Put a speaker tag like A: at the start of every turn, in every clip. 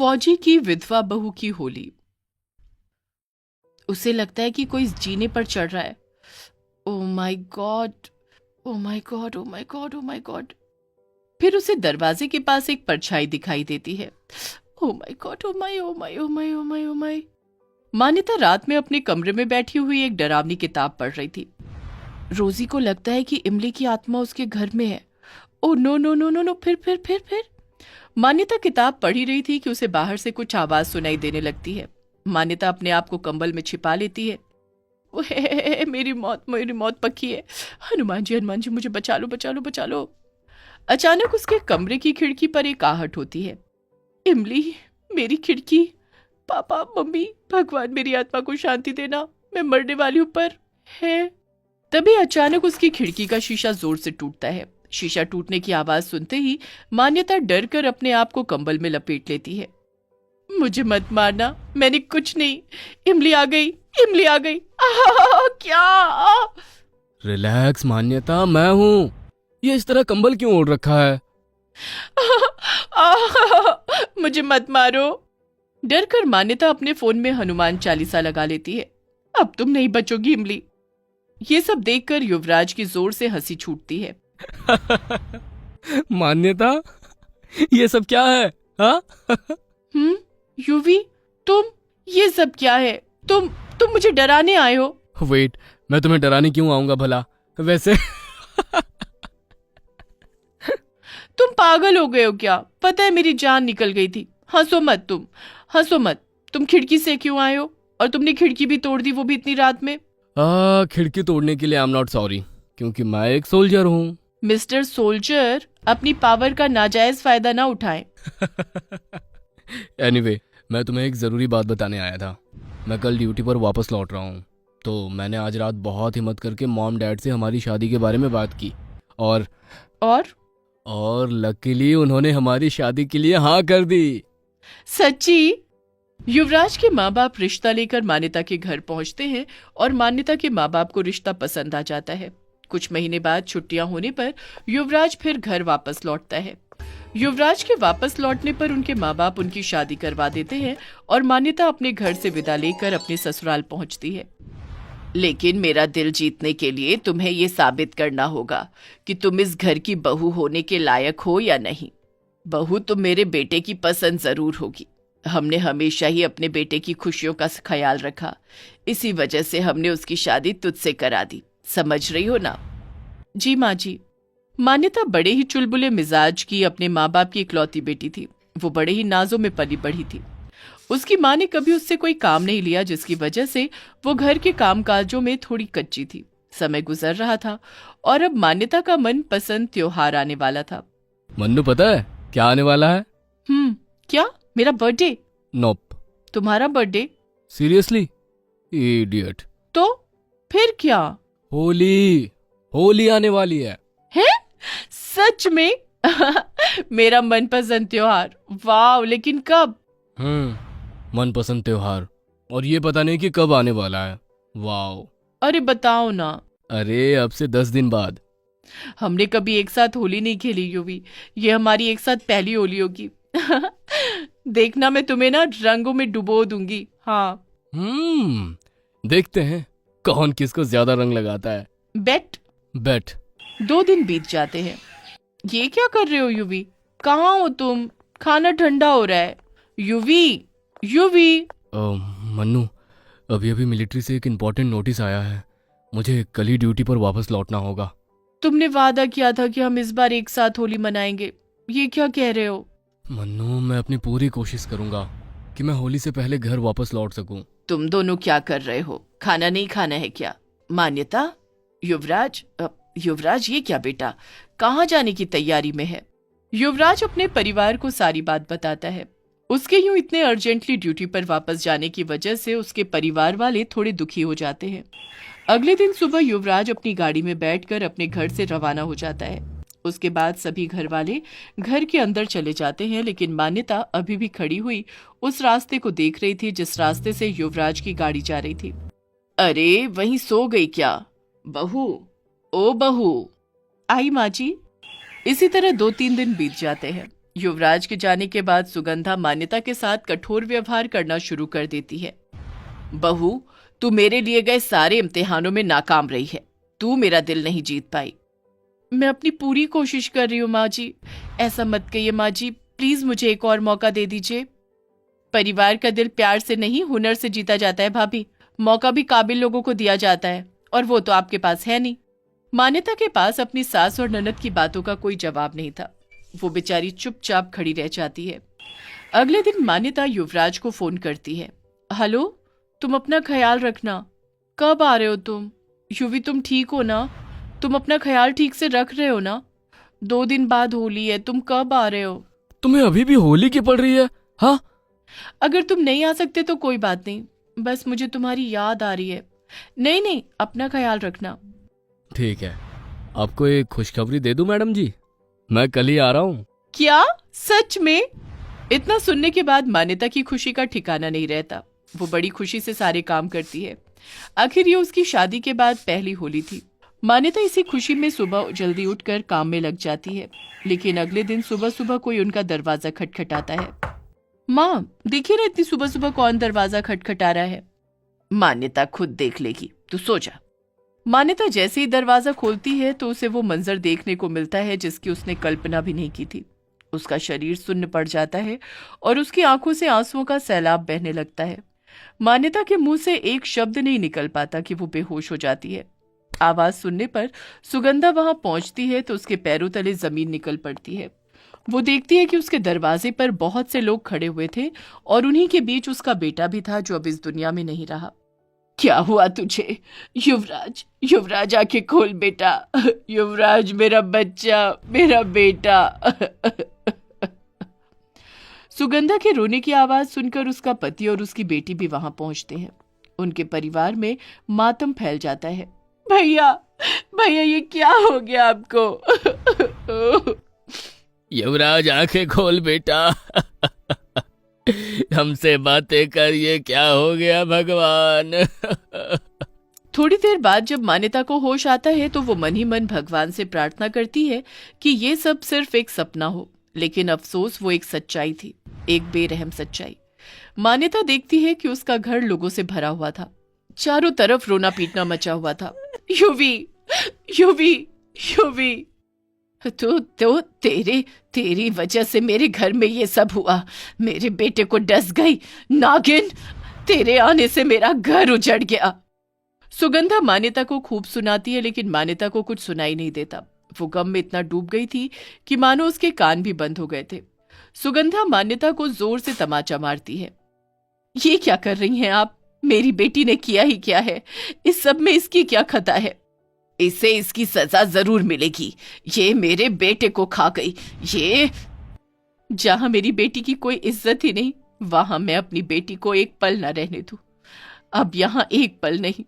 A: फौजी की विधवा बहू की होली। उसे लगता है कि कोई जीने पर चढ़ रहा है। Oh my God, oh my God, oh my God, oh my God. फिर उसे दरवाजे के पास एक परछाई दिखाई देती है। Oh my God, oh my, oh my, oh my, oh my, oh my. मान्यता रात में अपने कमरे में बैठी हुई एक डरावनी किताब पढ़ रही थी। रोजी को लगता है कि इमली की आत्मा उसके घर में है। Oh no no no no no. फिर मान्यता किताब पढ़ ही रही थी कि उसे बाहर से कुछ आवाज सुनाई देने लगती है। मान्यता अपने आप को कंबल में छिपा लेती है। ओहे, मेरी मौत पक्की है। हनुमान जी मुझे बचा लो, बचा लो, बचा लो। अचानक उसके कमरे की खिड़की पर एक आहट होती है। इमली, मेरी खिड़की। पापा, मम्मी, भगवान मेरी आत्मा को शांति देना, मैं मरने वाली हूं पर है। तभी अचानक उसकी खिड़की का शीशा जोर से टूटता है। शीशा टूटने की आवाज सुनते ही मान्यता डर कर अपने आप को कंबल में लपेट लेती है। मुझे मत मारना, मैंने कुछ नहीं। इमली आ गई, इमली आ गई। क्या?
B: रिलैक्स मान्यता, मैं हूँ। ये इस तरह कंबल क्यों ओढ़ रखा है?
A: मुझे मत मारो। डर कर मान्यता अपने फोन में हनुमान चालीसा लगा लेती है। अब तुम नहीं बचोगी इमली। ये सब देखकर युवराज की जोर से हंसी छूटती है।
B: मान्यता, ये सब क्या है? हाँ?
A: युवी, तुम, ये सब क्या है? तुम मुझे डराने आए हो?
B: वेट, मैं तुम्हें डराने क्यों आऊंगा भला? वैसे
A: तुम पागल हो गए हो क्या? पता है मेरी जान निकल गई थी। हंसो मत तुम, हंसो मत। तुम खिड़की से क्यों आए हो? और तुमने खिड़की भी तोड़ दी, वो भी इतनी रात में।
B: खिड़की तोड़ने के लिए आई एम नॉट सॉरी, क्योंकि मैं एक सोल्जर हूँ।
A: मिस्टर सोल्जर, अपनी पावर का नाजायज फायदा ना उठाएं।
B: एनीवे, मैं तुम्हें एक ज़रूरी बात बताने आया था। मैं कल ड्यूटी पर वापस लौट रहा हूँ, तो मैंने आज रात बहुत हिम्मत करके मॉम डैड से हमारी शादी के बारे में बात की। और
A: और
B: लकीली उन्होंने हमारी शादी के लिए हाँ कर दी।
A: सच्ची? युवराज के माँ बाप रिश्ता लेकर मान्यता के घर पहुंचते हैं और मान्यता के माँ बाप को रिश्ता पसंद आ जाता है। कुछ महीने बाद छुट्टियां होने पर युवराज फिर घर वापस लौटता है। युवराज के वापस लौटने पर उनके माँ बाप उनकी शादी करवा देते हैं और मान्यता अपने घर से विदा लेकर अपने ससुराल पहुंचती है। लेकिन मेरा दिल जीतने के लिए तुम्हें ये साबित करना होगा कि तुम इस घर की बहू होने के लायक हो या नहीं। बहू तो मेरे बेटे की पसंद जरूर होगी। हमने हमेशा ही अपने बेटे की खुशियों का ख्याल रखा, इसी वजह से हमने उसकी शादी तुझसे करा दी। समझ रही हो ना? जी माँ जी। मान्यता बड़े ही चुलबुले मिजाज की अपने माँ बाप की इकलौती बेटी थी। वो बड़े ही नाजों में पली बढ़ी थी। उसकी माँ ने कभी उससे कोई काम नहीं लिया, जिसकी वजह से वो घर के कामकाजों में थोड़ी कच्ची थी। समय गुजर रहा था और अब मान्यता का मन पसंद त्योहार आने वाला था।
B: मन्नू, पता है क्या आने वाला है?
A: क्या? मेरा बर्थडे?
B: नोप।
A: तुम्हारा बर्थडे?
B: सीरियसली? इडियट।
A: तो फिर क्या?
B: होली, होली आने वाली है।
A: सच में? मेरा मनपसंद त्योहार। वाह, लेकिन कब?
B: मनपसंद त्योहार, और ये पता नहीं कि कब आने वाला है। वाओ।
A: अरे बताओ ना।
B: अरे अब से 10 दिन बाद।
A: हमने कभी एक साथ होली नहीं खेली युवी। ये हमारी एक साथ पहली होली होगी। देखना, मैं तुम्हें ना रंगों में डुबो दूंगी। हाँ।
B: देखते हैं कौन किसको ज्यादा रंग लगाता है।
A: बेट।
B: बेट।
A: 2 दिन बीत जाते हैं। ये क्या कर रहे हो युवी? कहाँ हो तुम? खाना ठंडा हो रहा है। युवी, युवी।
B: मन्नू, अभी अभी मिलिट्री से एक इम्पोर्टेंट नोटिस आया है। मुझे कल ही ड्यूटी पर वापस लौटना होगा।
A: तुमने वादा किया था कि हम इस बार एक साथ होली मनाएंगे। ये क्या कह रहे हो?
B: मन्नू, मैं अपनी पूरी कोशिश करूंगा कि मैं होली से पहले घर वापस लौट सकूं।
A: तुम दोनों क्या कर रहे हो? खाना नहीं खाना है क्या? मान्यता, युवराज, युवराज ये क्या बेटा, कहाँ जाने की तैयारी में है? युवराज अपने परिवार को सारी बात बताता है। उसके यूं इतने अर्जेंटली ड्यूटी पर वापस जाने की वजह से उसके परिवार वाले थोड़े दुखी हो जाते हैं। अगले दिन सुबह युवराज अपनी गाड़ी में बैठकर अपने घर से रवाना हो जाता है। उसके बाद सभी घर वाले घर के अंदर चले जाते हैं, लेकिन मान्यता अभी भी खड़ी हुई उस रास्ते को देख रही थी जिस रास्ते से युवराज की गाड़ी जा रही थी। अरे वहीं सो गई क्या? बहू, ओ बहू। आई माँ जी। इसी तरह 2-3 दिन बीत जाते हैं। युवराज के जाने के बाद सुगंधा मान्यता के साथ कठोर व्यवहार करना शुरू कर देती है। बहू, तू मेरे लिए गए सारे इम्तिहानों में नाकाम रही है। तू मेरा दिल नहीं जीत पाई। मैं अपनी पूरी कोशिश कर रही हूँ माँ जी। ऐसा मत कहिए माँ जी, प्लीज मुझे एक और मौका दे दीजिए। परिवार का दिल प्यार से नहीं, हुनर से जीता जाता है भाभी। मौका भी काबिल लोगों को दिया जाता है, और वो तो आपके पास है नहीं। मान्यता के पास अपनी सास और ननद की बातों का कोई जवाब नहीं था। वो बेचारी चुपचाप खड़ी रह जाती है। अगले दिन मान्यता युवराज को फोन करती है। हेलो, तुम अपना ख्याल रखना। कब आ रहे हो तुम? युवी, तुम ठीक हो ना? तुम अपना ख्याल ठीक से रख रहे हो ना? 2 दिन बाद होली है, तुम कब आ रहे हो?
B: तुम्हें अभी भी होली की पड़ रही है? हाँ,
A: अगर तुम नहीं आ सकते तो कोई बात नहीं, बस मुझे तुम्हारी याद आ रही है। नहीं नहीं, अपना ख्याल रखना।
B: ठीक है। आपको एक खुशखबरी दे दूं मैडम जी, मैं कल ही आ रहा हूँ।
A: क्या? सच में? इतना सुनने के बाद मान्यता की खुशी का ठिकाना नहीं रहता। वो बड़ी खुशी से सारे काम करती है। आखिर ये उसकी शादी के बाद पहली होली थी। मान्यता इसी खुशी में सुबह जल्दी उठकर काम में लग जाती है। लेकिन अगले दिन सुबह सुबह कोई उनका दरवाजा खटखटाता है। माँ, देखिए ना इतनी सुबह सुबह कौन दरवाजा खटखटा रहा है। मान्यता खुद देख लेगी, तू सो जा। मान्यता जैसे ही दरवाजा खोलती है तो उसे वो मंजर देखने को मिलता है जिसकी उसने कल्पना भी नहीं की थी। उसका शरीर सुन्न पड़ जाता है और उसकी आंखों से आंसुओं का सैलाब बहने लगता है। मान्यता के मुंह से एक शब्द नहीं निकल पाता कि वो बेहोश हो जाती है। आवाज सुनने पर सुगंधा वहां पहुंचती है तो उसके पैरों तले जमीन निकल पड़ती है। वो देखती है कि उसके दरवाजे पर बहुत से लोग खड़े हुए थे और उन्हीं के बीच उसका बेटा भी था जो अब इस दुनिया में नहीं रहा। क्या हुआ तुझे? युवराज, युवराज आंखें खोल बेटा। युवराज, मेरा बच्चा, मेरा बेटा। सुगंधा के रोने की आवाज सुनकर उसका पति और उसकी बेटी भी वहां पहुंचते हैं। उनके परिवार में मातम फैल जाता है। भैया, भैया, ये क्या हो गया आपको?
B: युवराज, आंखें खोल बेटा। हमसे बातें कर, ये क्या हो गया भगवान?
A: थोड़ी देर बाद जब मान्यता को होश आता है तो वो मन ही मन भगवान से प्रार्थना करती है कि ये सब सिर्फ एक सपना हो। लेकिन अफसोस, वो एक सच्चाई थी, एक बेरहम सच्चाई। मान्यता देखती है कि उसका घर लोगों से भरा हुआ था। चारों तरफ रोना पीटना मचा हुआ था। युवी, युवी, युवी, तो तेरी वजह से मेरे घर में ये सब हुआ। मेरे बेटे को डस गई नागिन। तेरे आने से मेरा घर उजड़ गया। सुगंधा मान्यता को खूब सुनाती है लेकिन मान्यता को कुछ सुनाई नहीं देता। वो गम में इतना डूब गई थी कि मानो उसके कान भी बंद हो गए थे। सुगंधा मान्यता को जोर से तमाचा मारती है। ये क्या कर रही हैं आप? मेरी बेटी ने किया ही क्या है? इस सब में इसकी क्या खता है? इसे इसकी सजा जरूर मिलेगी। ये मेरे बेटे को खा गई। ये जहां मेरी बेटी की कोई इज्जत ही नहीं, वहां मैं अपनी बेटी को एक पल न रहने दूं। अब यहाँ एक पल नहीं।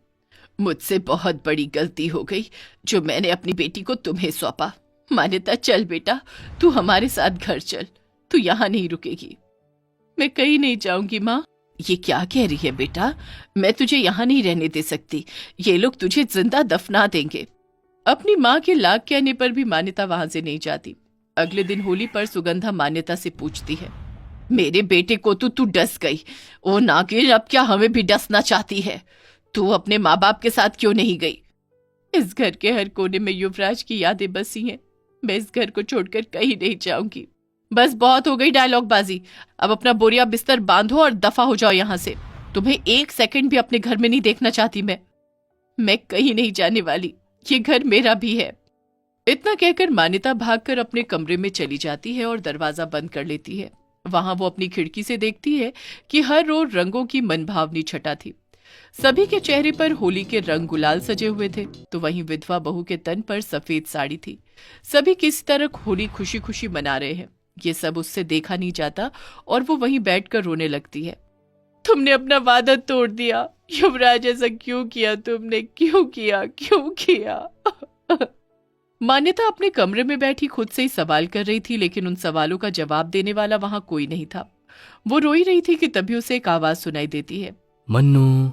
A: मुझसे बहुत बड़ी गलती हो गई जो मैंने अपनी बेटी को तुम्हें सौंपा। मान्यता, चल बेटा, तू हमारे साथ घर चल। तू यहाँ नहीं रुकेगी। मैं कहीं नहीं जाऊंगी माँ। ये क्या कह रही है बेटा? मैं तुझे यहाँ नहीं रहने दे सकती। ये लोग तुझे जिंदा दफना देंगे। अपनी माँ के लाख कहने पर भी मान्यता वहां से नहीं जाती। अगले दिन होली पर सुगंधा मान्यता से पूछती है, मेरे बेटे को तो तू डस गई। ओ नागिन, अब क्या हमें भी डसना चाहती है? तू अपने माँ बाप के साथ क्यों नहीं गई? इस घर के हर कोने में युवराज की यादें बसी हैं। मैं इस घर को छोड़कर कहीं नहीं जाऊंगी। बस बहुत हो गई डायलॉग बाजी। अब अपना बोरिया बिस्तर बांधो और दफा हो जाओ यहाँ से। तुम्हें एक सेकंड भी अपने घर में नहीं देखना चाहती मैं कहीं नहीं जाने वाली। ये घर मेरा भी है। इतना कहकर मान्यता भागकर अपने कमरे में चली जाती है और दरवाजा बंद कर लेती है। वहां वो अपनी खिड़की से देखती है कि हर रोज रंगों की मनभावनी छटा थी। सभी के चेहरे पर होली के रंग गुलाल सजे हुए थे, तो वहीं विधवा बहू के तन पर सफेद साड़ी थी। सभी किसी तरह होली खुशी खुशी मना रहे हैं। ये सब उससे देखा नहीं जाता और वो वहीं बैठकर रोने लगती है। तुमने अपना वादा तोड़ दिया युवराज, ऐसा क्यों किया तुमने? क्यों किया, क्यों किया? मान्यता अपने कमरे में बैठी खुद से ही सवाल कर रही थी, लेकिन उन सवालों का जवाब देने वाला वहां कोई नहीं था। वो रो ही रही थी कि तभी उसे एक आवाज सुनाई देती है,
B: मन्नू,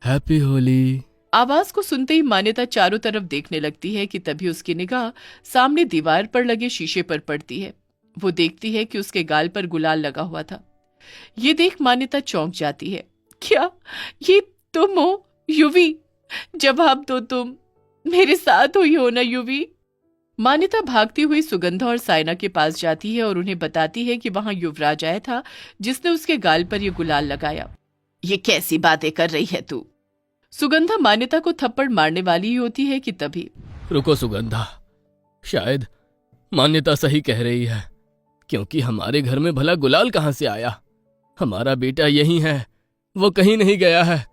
B: हैप्पी होली।
A: आवाज को सुनते ही मान्यता चारों तरफ देखने लगती है कि तभी उसकी निगाह सामने दीवार पर लगे शीशे पर पड़ती है। वो देखती है कि उसके गाल पर गुलाल लगा हुआ था। ये देख मान्यता चौंक जाती है। क्या ये तुम हो युवी? जब आप तो तुम मेरे साथ हुई हो ना युवी? मान्यता भागती हुई सुगंधा और सायना के पास जाती है और उन्हें बताती है कि वहां युवराज आया था जिसने उसके गाल पर यह गुलाल लगाया। ये कैसी बातें कर रही है तू? सुगंधा मान्यता को थप्पड़ मारने वाली ही होती है कि तभी
B: रुको सुगंधा, शायद मान्यता सही कह रही है, क्योंकि हमारे घर में भला गुलाल कहाँ से आया? हमारा बेटा यही है, वो कहीं नहीं गया है।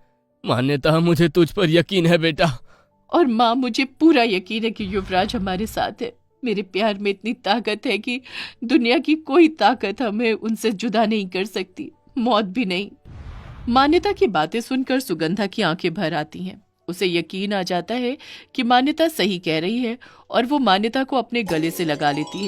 B: मान्यता, मुझे तुझ पर यकीन है बेटा।
A: और माँ, मुझे पूरा यकीन है कि युवराज हमारे साथ है। मेरे प्यार में इतनी ताकत है कि दुनिया की कोई ताकत हमें उनसे जुदा नहीं कर सकती, मौत भी नहीं। मान्यता की बातें सुनकर सुगंधा की आंखें भर आती हैं। उसे यकीन आ जाता है कि मान्यता सही कह रही है और वो मान्यता को अपने गले से लगा लेती है।